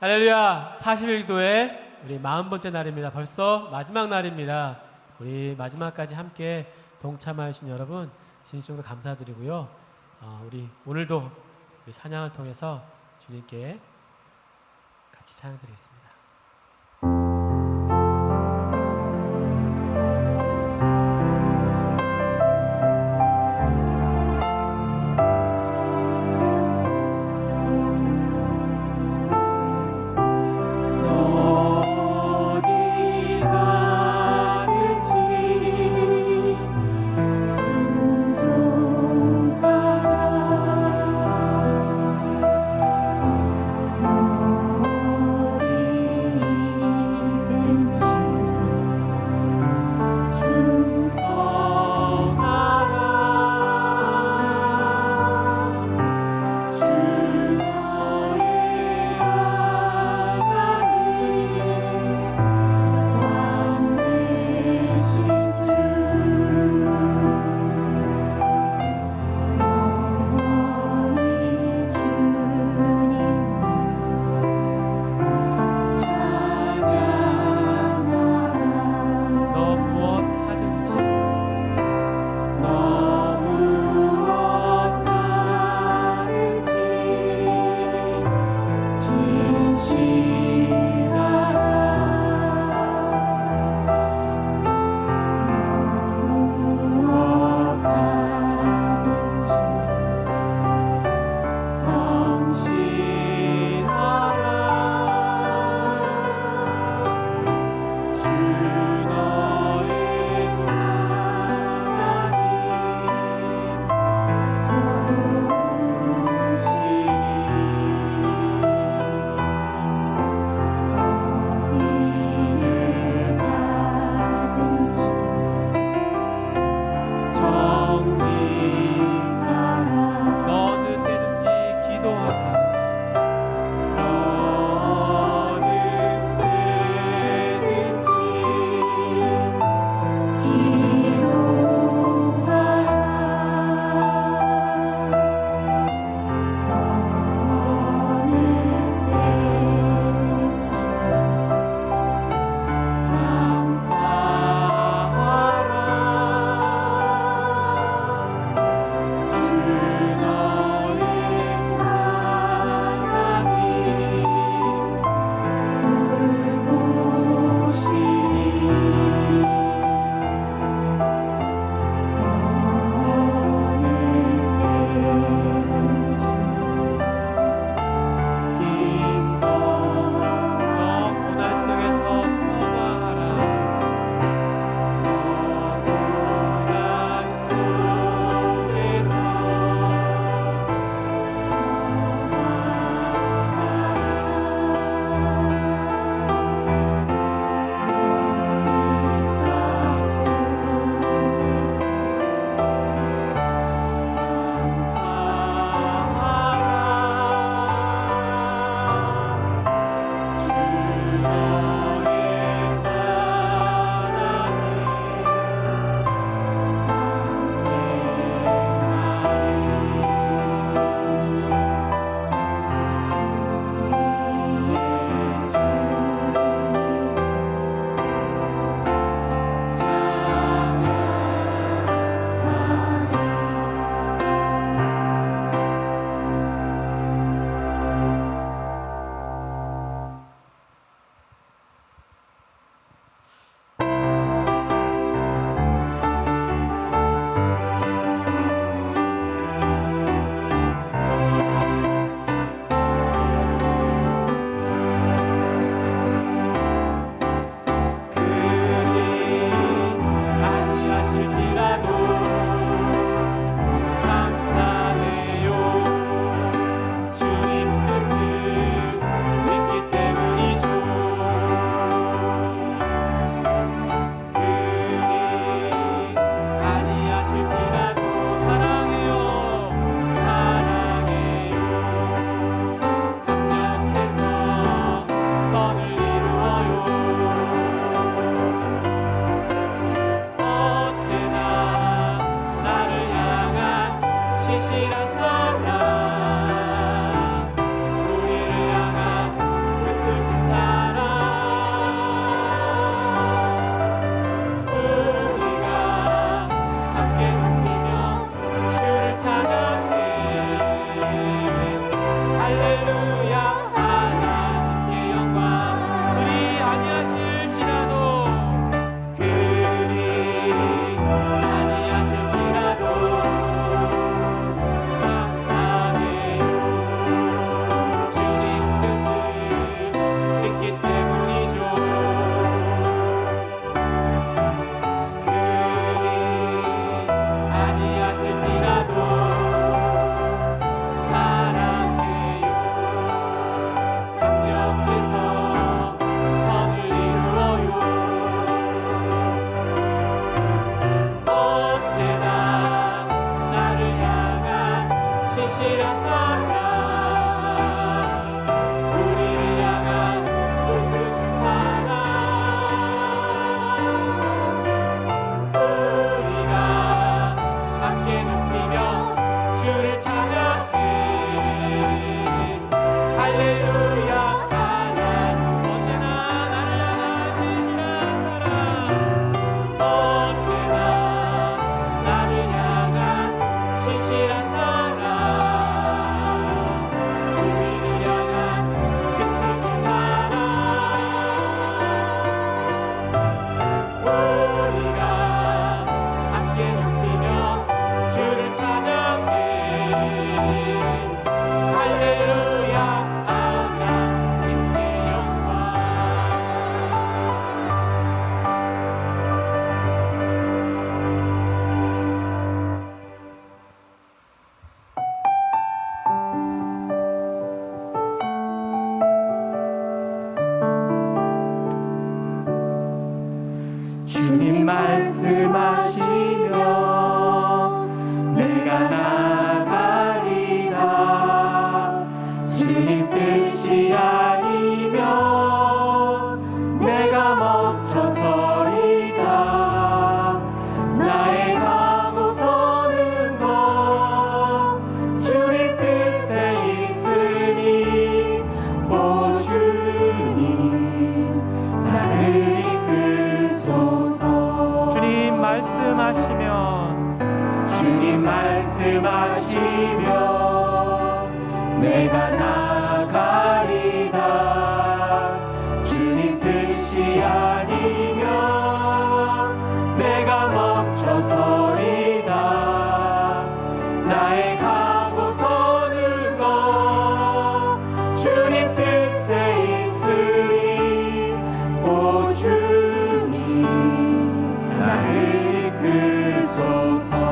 할렐루야. 41기도의 우리 40번째 날입니다. 벌써 마지막 날입니다. 우리 마지막까지 함께 동참하여 주신 여러분 진심으로 감사드리고요. 우리 오늘도 우리 찬양을 통해서 주님께 같이 찬양드리겠습니다. 너 주님 뜻이 아니면 내가 멈춰서리다. 나의 가고 서는 것 주님 뜻에 있으니 오 주님 나를 이끄소서. 주님 말씀하시면 내가 나가리다. 주님 뜻이 아니면 내가 멈춰서리다. 나의 가고 서는 것 주님 뜻에 있으니 오 주님 나를 이끄소서.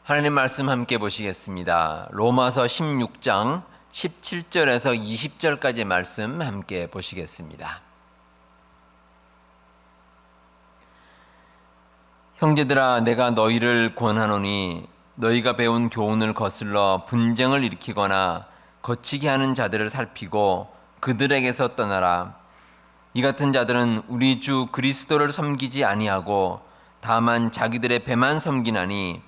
하나님 말씀 함께 보시겠습니다. 로마서 16장 17절에서 20절까지 말씀 함께 보시겠습니다. 형제들아, 내가 너희를 권하노니 너희가 배운 교훈을 거슬러 분쟁을 일으키거나 거치게 하는 자들을 살피고 그들에게서 떠나라. 이 같은 자들은 우리 주 그리스도를 섬기지 아니하고 다만 자기들의 배만 섬기나니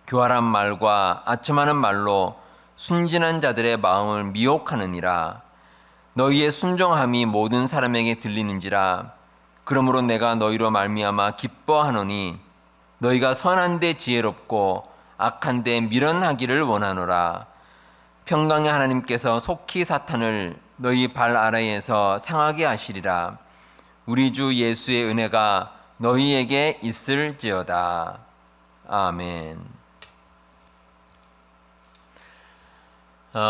교활한 말과 아첨하는 말로 순진한 자들의 마음을 미혹하느니라. 너희의 순종함이 모든 사람에게 들리는지라. 그러므로 내가 너희로 말미암아 기뻐하노니 너희가 선한데 지혜롭고 악한데 미련하기를 원하노라. 평강의 하나님께서 속히 사탄을 너희 발 아래에서 상하게 하시리라. 우리 주 예수의 은혜가 너희에게 있을지어다. 아멘.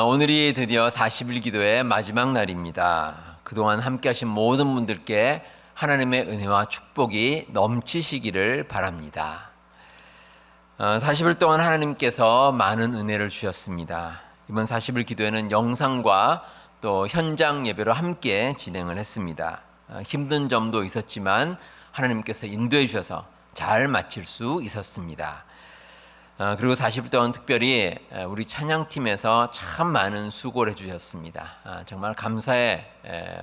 오늘이 드디어 40일 기도의 마지막 날입니다. 그동안 함께 하신 모든 분들께 하나님의 은혜와 축복이 넘치시기를 바랍니다. 40일 동안 하나님께서 많은 은혜를 주셨습니다. 이번 40일 기도회는 영상과 또 현장 예배로 함께 진행을 했습니다. 힘든 점도 있었지만 하나님께서 인도해 주셔서 잘 마칠 수 있었습니다. 그리고 40일 동안 특별히 우리 찬양팀에서 참 많은 수고를 해주셨습니다. 정말 감사의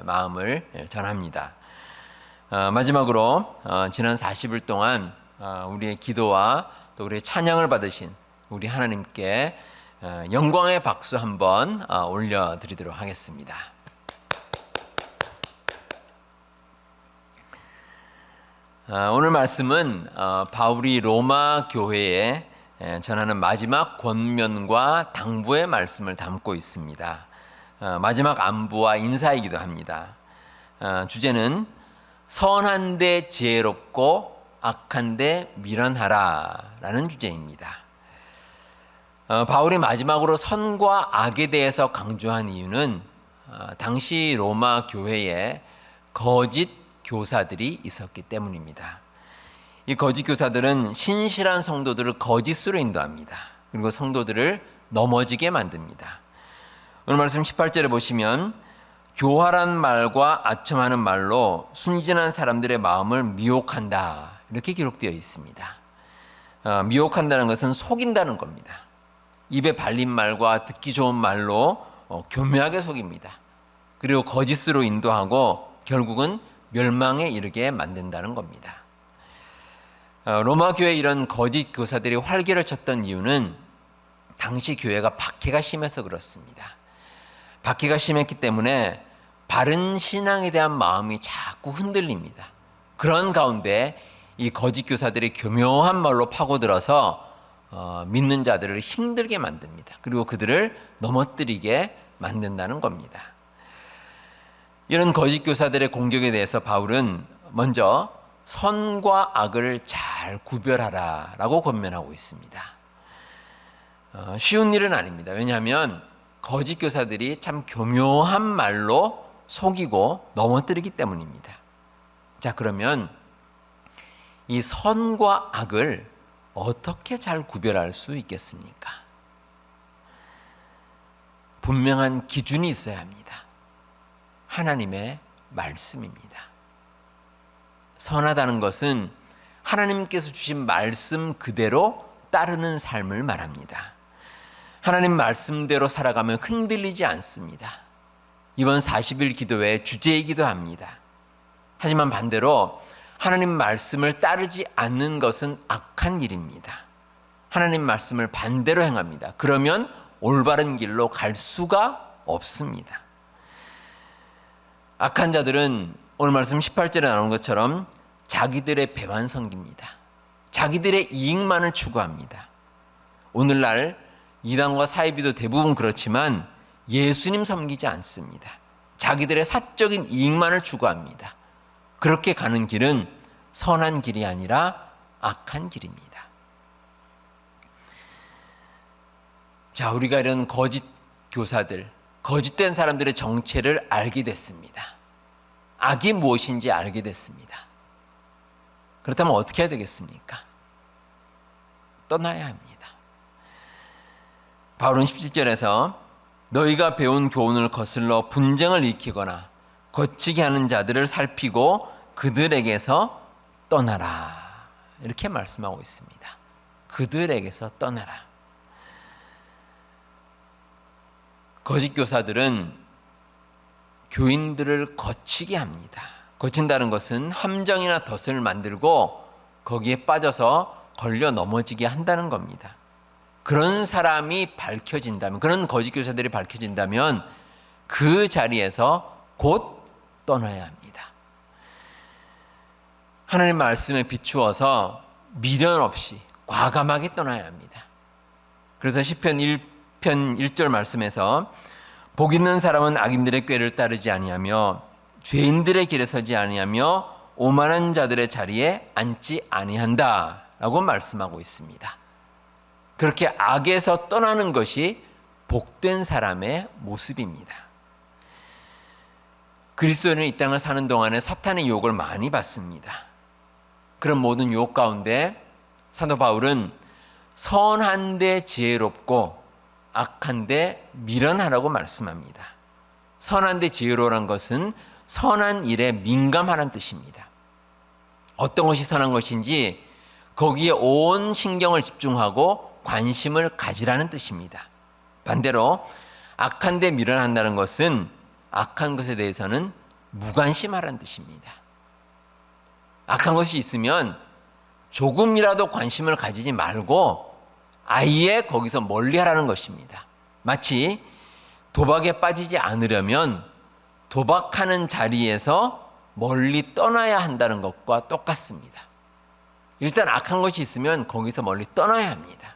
마음을 전합니다. 마지막으로 지난 40일 동안 우리의 기도와 또 우리의 찬양을 받으신 우리 하나님께 영광의 박수 한번 올려드리도록 하겠습니다. 오늘 말씀은 바울이 로마 교회에 전하는 마지막 권면과 당부의 말씀을 담고 있습니다. 마지막 안부와 인사이기도 합니다. 주제는 선한데 지혜롭고 악한데 미련하라라는 주제입니다. 바울이 마지막으로 선과 악에 대해서 강조한 이유는 당시 로마 교회에 거짓 교사들이 있었기 때문입니다. 이 거짓 교사들은 신실한 성도들을 거짓으로 인도합니다. 그리고 성도들을 넘어지게 만듭니다. 오늘 말씀 18절에 보시면 교활한 말과 아첨하는 말로 순진한 사람들의 마음을 미혹한다, 이렇게 기록되어 있습니다. 미혹한다는 것은 속인다는 겁니다. 입에 발린 말과 듣기 좋은 말로 교묘하게 속입니다. 그리고 거짓으로 인도하고 결국은 멸망에 이르게 만든다는 겁니다. 로마 교회 이런 거짓 교사들이 활개를 쳤던 이유는 당시 교회가 박해가 심해서 그렇습니다. 박해가 심했기 때문에 바른 신앙에 대한 마음이 자꾸 흔들립니다. 그런 가운데 이 거짓 교사들이 교묘한 말로 파고들어서 믿는 자들을 힘들게 만듭니다. 그리고 그들을 넘어뜨리게 만든다는 겁니다. 이런 거짓 교사들의 공격에 대해서 바울은 먼저 선과 악을 잘 구별하라라고 권면하고 있습니다. 쉬운 일은 아닙니다. 왜냐하면 거짓 교사들이 참 교묘한 말로 속이고 넘어뜨리기 때문입니다. 자, 그러면 이 선과 악을 어떻게 잘 구별할 수 있겠습니까? 분명한 기준이 있어야 합니다. 하나님의 말씀입니다. 선하다는 것은 하나님께서 주신 말씀 그대로 따르는 삶을 말합니다. 하나님 말씀대로 살아가면 흔들리지 않습니다. 이번 40일 기도회 주제이기도 합니다. 하지만 반대로 하나님 말씀을 따르지 않는 것은 악한 일입니다. 하나님 말씀을 반대로 행합니다. 그러면 올바른 길로 갈 수가 없습니다. 악한 자들은 오늘 말씀 18절에 나온 것처럼 자기들의 배만 섬깁니다. 자기들의 이익만을 추구합니다. 오늘날 이단과 사이비도 대부분 그렇지만 예수님 섬기지 않습니다. 자기들의 사적인 이익만을 추구합니다. 그렇게 가는 길은 선한 길이 아니라 악한 길입니다. 자, 우리가 이런 거짓 교사들, 거짓된 사람들의 정체를 알게 됐습니다. 악이 무엇인지 알게 됐습니다. 그렇다면 어떻게 해야 되겠습니까? 떠나야 합니다. 바울은 17절에서 너희가 배운 교훈을 거슬러 분쟁을 일으키거나 거치게 하는 자들을 살피고 그들에게서 떠나라, 이렇게 말씀하고 있습니다. 그들에게서 떠나라. 거짓 교사들은 교인들을 거치게 합니다. 거친다는 것은 함정이나 덫을 만들고 거기에 빠져서 걸려 넘어지게 한다는 겁니다. 그런 사람이 밝혀진다면, 그런 거짓 교사들이 밝혀진다면 그 자리에서 곧 떠나야 합니다. 하나님 말씀에 비추어서 미련 없이 과감하게 떠나야 합니다. 그래서 시편 1편 1절 말씀에서 복 있는 사람은 악인들의 꾀를 따르지 아니하며 죄인들의 길에 서지 아니하며 오만한 자들의 자리에 앉지 아니한다 라고 말씀하고 있습니다. 그렇게 악에서 떠나는 것이 복된 사람의 모습입니다. 그리스도인은 이 땅을 사는 동안에 사탄의 유혹을 많이 받습니다. 그런 모든 유혹 가운데 사도 바울은 선한데 지혜롭고 악한데 미련하라고 말씀합니다. 선한데 지혜로운 것은 선한 일에 민감하라는 뜻입니다. 어떤 것이 선한 것인지 거기에 온 신경을 집중하고 관심을 가지라는 뜻입니다. 반대로 악한데 미련한다는 것은 악한 것에 대해서는 무관심하라는 뜻입니다. 악한 것이 있으면 조금이라도 관심을 가지지 말고 아예 거기서 멀리하라는 것입니다. 마치 도박에 빠지지 않으려면 도박하는 자리에서 멀리 떠나야 한다는 것과 똑같습니다. 일단 악한 것이 있으면 거기서 멀리 떠나야 합니다.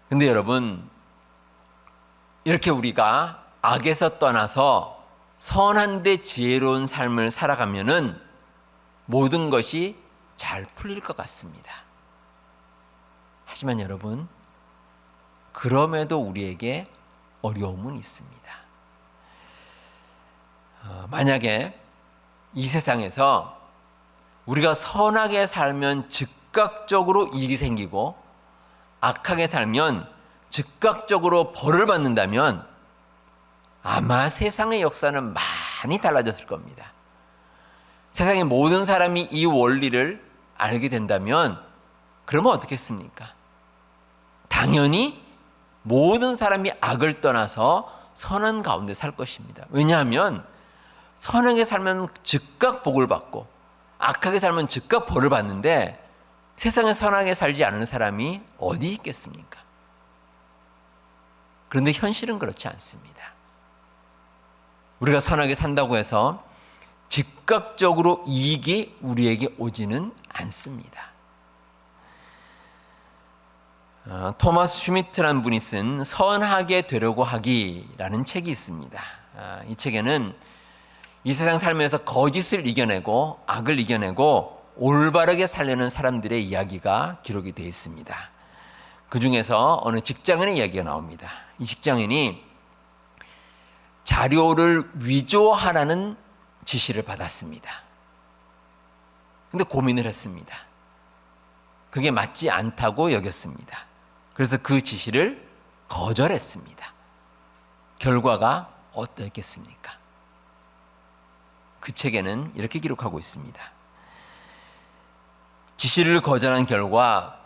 근데 여러분, 이렇게 우리가 악에서 떠나서 선한데 지혜로운 삶을 살아가면은 모든 것이 잘 풀릴 것 같습니다. 하지만 여러분, 그럼에도 우리에게 어려움은 있습니다. 만약에 이 세상에서 우리가 선하게 살면 즉각적으로 이익이 생기고 악하게 살면 즉각적으로 벌을 받는다면 아마 세상의 역사는 많이 달라졌을 겁니다. 세상의 모든 사람이 이 원리를 알게 된다면 그러면 어떻겠습니까? 당연히 모든 사람이 악을 떠나서 선한 가운데 살 것입니다. 왜냐하면 선하게 살면 즉각 복을 받고 악하게 살면 즉각 벌을 받는데 세상에 선하게 살지 않는 사람이 어디 있겠습니까? 그런데 현실은 그렇지 않습니다. 우리가 선하게 산다고 해서 즉각적으로 이익이 우리에게 오지는 않습니다. 토마스 슈미트라는 분이 쓴 선하게 되려고 하기라는 책이 있습니다. 이 책에는 이 세상 살면서 거짓을 이겨내고 악을 이겨내고 올바르게 살려는 사람들의 이야기가 기록이 되어 있습니다. 그 중에서 어느 직장인의 이야기가 나옵니다. 이 직장인이 자료를 위조하라는 지시를 받았습니다. 근데 고민을 했습니다. 그게 맞지 않다고 여겼습니다. 그래서 그 지시를 거절했습니다. 결과가 어떻겠습니까? 그 책에는 이렇게 기록하고 있습니다. 지시를 거절한 결과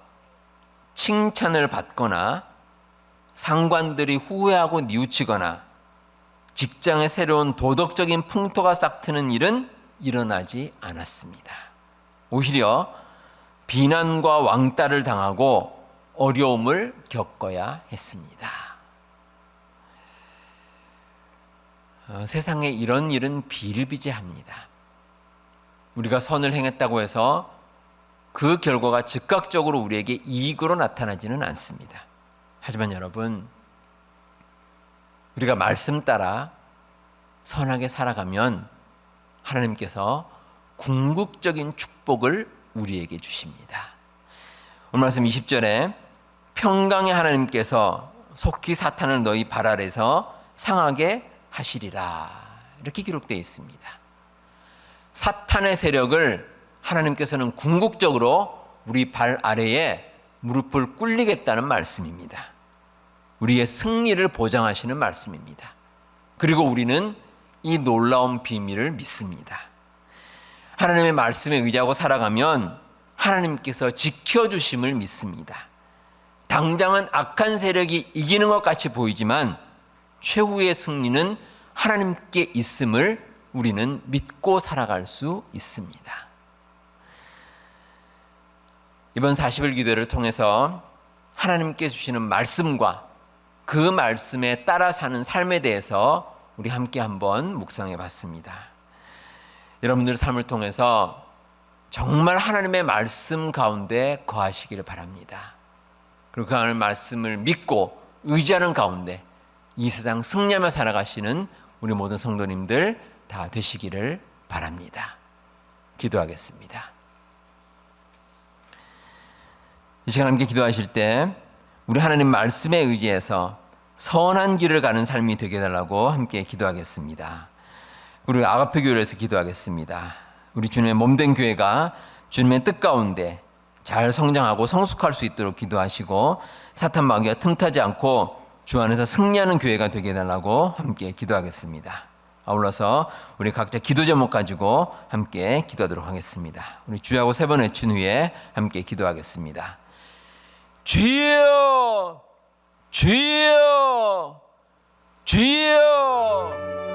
칭찬을 받거나 상관들이 후회하고 뉘우치거나 직장에 새로운 도덕적인 풍토가 싹트는 일은 일어나지 않았습니다. 오히려 비난과 왕따를 당하고 어려움을 겪어야 했습니다. 세상에 이런 일은 비일비재합니다. 우리가 선을 행했다고 해서 그 결과가 즉각적으로 우리에게 이익으로 나타나지는 않습니다. 하지만 여러분, 우리가 말씀 따라 선하게 살아가면 하나님께서 궁극적인 축복을 우리에게 주십니다. 오늘 말씀 20절에 평강의 하나님께서 속히 사탄을 너희 발 아래서 상하게 하시리라, 이렇게 기록되어 있습니다. 사탄의 세력을 하나님께서는 궁극적으로 우리 발 아래에 무릎을 꿇리겠다는 말씀입니다. 우리의 승리를 보장하시는 말씀입니다. 그리고 우리는 이 놀라운 비밀을 믿습니다. 하나님의 말씀에 의지하고 살아가면 하나님께서 지켜주심을 믿습니다. 당장은 악한 세력이 이기는 것 같이 보이지만 최후의 승리는 하나님께 있음을 우리는 믿고 살아갈 수 있습니다. 이번 40일 기도를 통해서 하나님께 주시는 말씀과 그 말씀에 따라 사는 삶에 대해서 우리 함께 한번 묵상해 봤습니다. 여러분들의 삶을 통해서 정말 하나님의 말씀 가운데 거하시기를 바랍니다. 그리고 그 하나님의 말씀을 믿고 의지하는 가운데 이 세상 승리하며 살아가시는 우리 모든 성도님들 다 되시기를 바랍니다. 기도하겠습니다. 이 시간 함께 기도하실 때 우리 하나님 말씀에 의지해서 선한 길을 가는 삶이 되게 해달라고 함께 기도하겠습니다. 우리 아가페 교회에서 기도하겠습니다. 우리 주님의 몸된 교회가 주님의 뜻 가운데 잘 성장하고 성숙할 수 있도록 기도하시고 사탄 마귀가 틈타지 않고 주 안에서 승리하는 교회가 되게 해달라고 함께 기도하겠습니다. 아울러서 우리 각자 기도 제목 가지고 함께 기도하도록 하겠습니다. 우리 주야고 3번 외친 후에 함께 기도하겠습니다. 주여, 주여, 주여.